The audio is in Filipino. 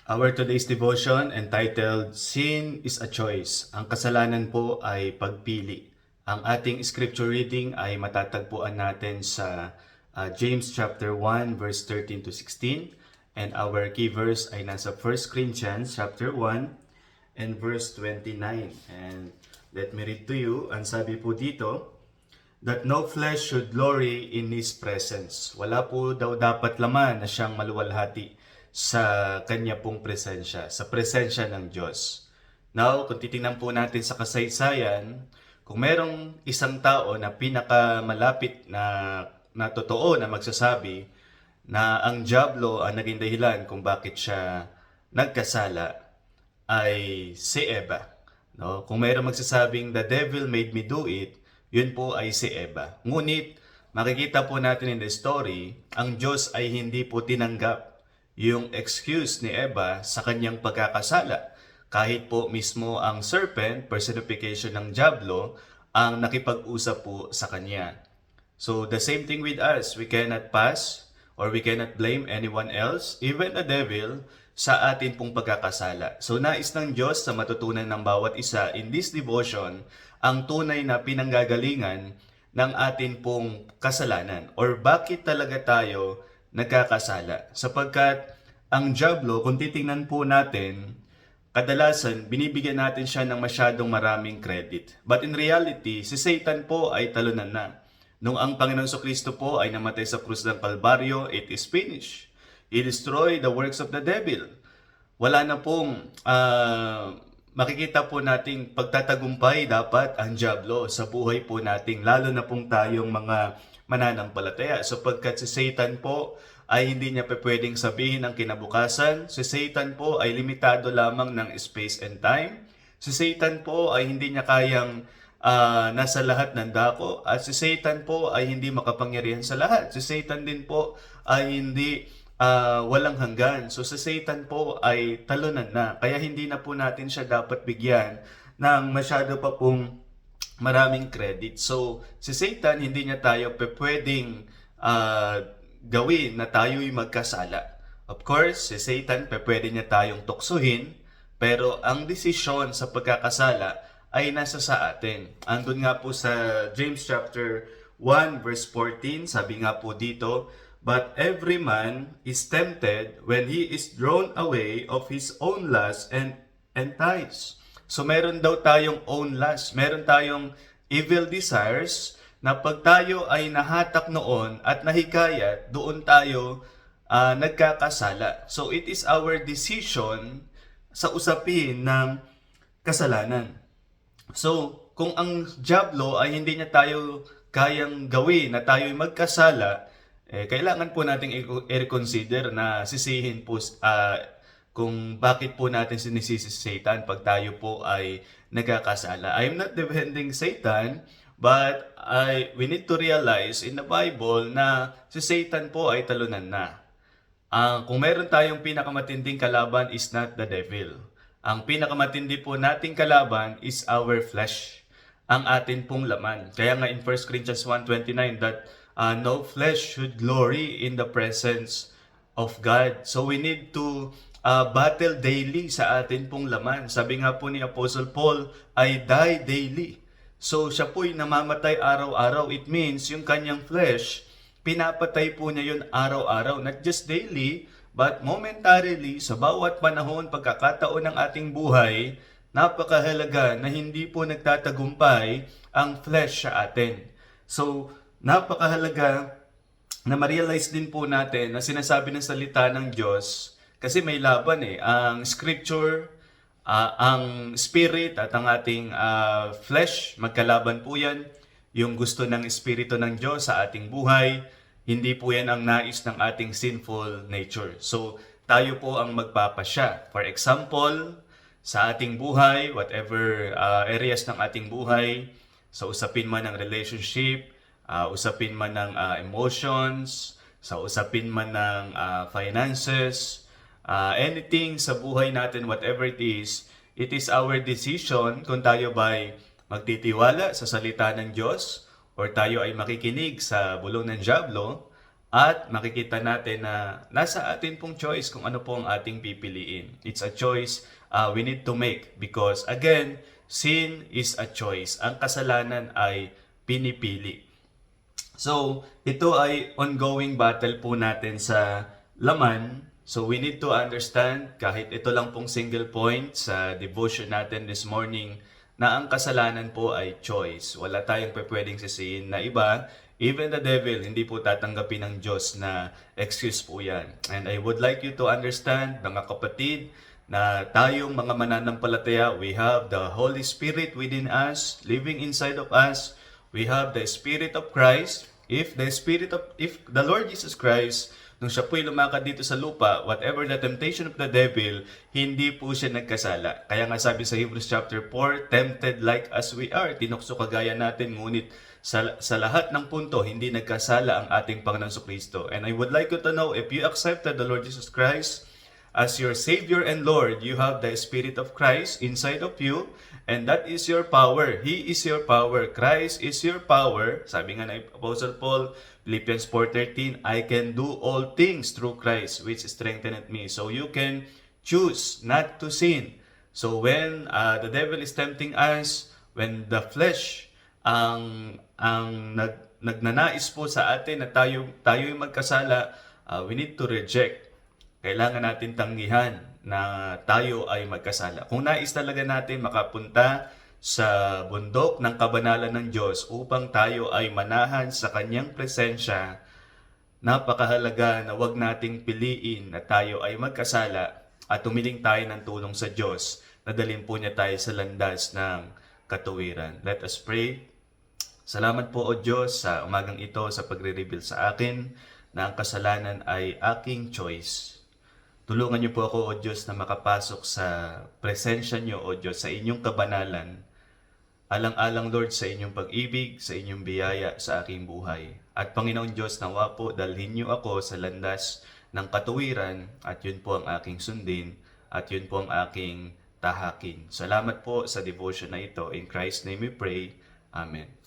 Our today's devotion entitled Sin is a Choice. Ang kasalanan po ay pagpili. Ang ating scripture reading ay matatagpuan natin sa James chapter 1 verse 13 to 16, and our key verse ay nasa 1 Corinthians chapter 1 and verse 29. And let me read to you. Ang sabi po dito, that no flesh should glory in His presence. Wala po daw dapat laman na siyang maluwalhati sa kanya pong presensya, sa presensya ng Diyos. Now, kung titingnan po natin sa kasaysayan, kung merong isang tao na pinakamalapit na totoo na magsasabi na ang dyablo ang naging dahilan kung bakit siya nagkasala, ay si Eva. No? Kung mayroong magsasabing, the devil made me do it, yun po ay si Eva. Ngunit, makikita po natin in the story, ang Diyos ay hindi po tinanggap yung excuse ni Eva sa kanyang pagkakasala. Kahit po mismo ang serpent, personification ng dyablo, ang nakipag-usap po sa kanya. So, the same thing with us. We cannot pass or we cannot blame anyone else, even the devil, sa atin pong pagkakasala. So, nais ng Diyos sa matutunan ng bawat isa in this devotion ang tunay na pinanggagalingan ng atin pong kasalanan or bakit talaga tayo nagkakasala. Sapagkat ang dyablo, kung titingnan po natin, kadalasan binibigyan natin siya ng masyadong maraming credit. But in reality, si Satan po ay talunan na. Nung ang Panginoon Kristo po ay namatay sa krus ng Kalbaryo, it is finished. He destroyed the works of the devil. Wala na pong makikita po nating pagtatagumpay dapat ang dyablo sa buhay po nating, lalo na pong tayong mga mananampalataya. Sapagkat si Satan po ay hindi niya pwedeng sabihin ang kinabukasan. Si Satan po ay limitado lamang ng space and time. Si Satan po ay hindi niya kayang nasa lahat ng dako. At si Satan po ay hindi makapangyarihan sa lahat. Si Satan din po ay hindi walang hanggan. So si Satan po ay talunan na. Kaya hindi na po natin siya dapat bigyan ng masyado pa pong maraming credit. So si Satan, hindi niya tayo pwedeng gawin na tayo'y magkasala. Of course, si Satan, pwede niya tayong tuksuhin, pero ang desisyon sa pagkakasala ay nasa sa atin. Andun nga po sa James chapter 1 verse 14, sabi nga po dito, but every man is tempted when he is drawn away of his own lust and enticed. So meron daw tayong own lust, meron tayong evil desires, na pag tayo ay nahatak noon at nahikayat, doon tayo nagkakasala. So it is our decision sa usapin ng kasalanan. So kung ang dyablo ay hindi niya tayo kayang gawin na tayo ay magkasala, kailangan po nating i-reconsider na sisihin po kung bakit po natin sinisisi si Satan pag tayo po ay nagkakasala. I am not defending Satan, but we need to realize in the Bible na si Satan po ay talunan na. Kung meron tayong pinakamatinding kalaban is not the devil. Ang pinakamatindi po nating kalaban is our flesh, ang atin pong laman. Kaya nga in 1 Corinthians 1:29 that no flesh should glory in the presence of God. So we need to battle daily sa atin pong laman. Sabi nga po ni Apostle Paul, I die daily. So siya po'y namamatay araw-araw. It means yung kanyang flesh, pinapatay po niya yun araw-araw. Not just daily, but momentarily, sa bawat panahon, pagkakataon ng ating buhay, napakahalaga na hindi po nagtatagumpay ang flesh sa atin. So, napakahalaga na ma-realize din po natin na sinasabi ng salita ng Diyos, kasi may laban ang scripture, ang spirit at ang ating flesh, magkalaban po yan. Yung gusto ng espiritu ng Diyos sa ating buhay, hindi po yan ang nais ng ating sinful nature. So, tayo po ang magpapasya. For example, sa ating buhay, whatever areas ng ating buhay, sa usapin man ng relationship, usapin man ng emotions, sa usapin man ng finances, anything sa buhay natin, whatever it is our decision kung tayo ba'y magtitiwala sa salita ng Diyos or tayo ay makikinig sa bulong ng dyablo. At makikita natin na nasa atin pong choice kung ano po ang ating pipiliin. It's a choice we need to make because again, sin is a choice. Ang kasalanan ay pinipili. So, ito ay ongoing battle po natin sa laman. So, we need to understand, kahit ito lang pong single point sa devotion natin this morning, na ang kasalanan po ay choice. Wala tayong pwedeng sisihin na iba. Even the devil, hindi po tatanggapin ng Diyos na excuse po yan. And I would like you to understand, mga kapatid, na tayong mga mananampalataya, we have the Holy Spirit within us, living inside of us. We have the Spirit of Christ. If the Lord Jesus Christ, nung siya po'y lumakad dito sa lupa, whatever the temptation of the devil, hindi po siya nagkasala. Kaya nga sabi sa Hebrews chapter 4, tempted like as we are, tinukso kagaya natin, ngunit sa lahat ng punto, hindi nagkasala ang ating Panginoon Kristo. And I would like you to know, if you accepted the Lord Jesus Christ as your Savior and Lord, you have the Spirit of Christ inside of you, and that is your power. He is your power. Christ is your power. Sabi nga ng Apostle Paul, Philippians 4:13, I can do all things through Christ, which strengtheneth me. So you can choose not to sin. So when the devil is tempting us, when the flesh ang nagnanais po sa atin na tayo yung magkasala, we need to reject. Kailangan natin tanggihan na tayo ay magkasala. Kung nais talaga natin makapunta sa bundok ng kabanalan ng Diyos upang tayo ay manahan sa Kanyang presensya, napakahalaga na wag nating piliin na tayo ay magkasala at tumiling tayo ng tulong sa Diyos na dalhin po niya tayo sa landas ng katuwiran. Let us pray. Salamat po o Diyos sa umagang ito sa pagre-reveal sa akin na ang kasalanan ay aking choice. Tulungan niyo po ako o Diyos na makapasok sa presensya niyo o Diyos sa inyong kabanalan. Alang-alang Lord sa inyong pag-ibig, sa inyong biyaya sa aking buhay. At Panginoon Diyos, nawa po dalhin niyo ako sa landas ng katuwiran at yun po ang aking sundin at yun po ang aking tahakin. Salamat po sa devotion na ito. In Christ's name we pray. Amen.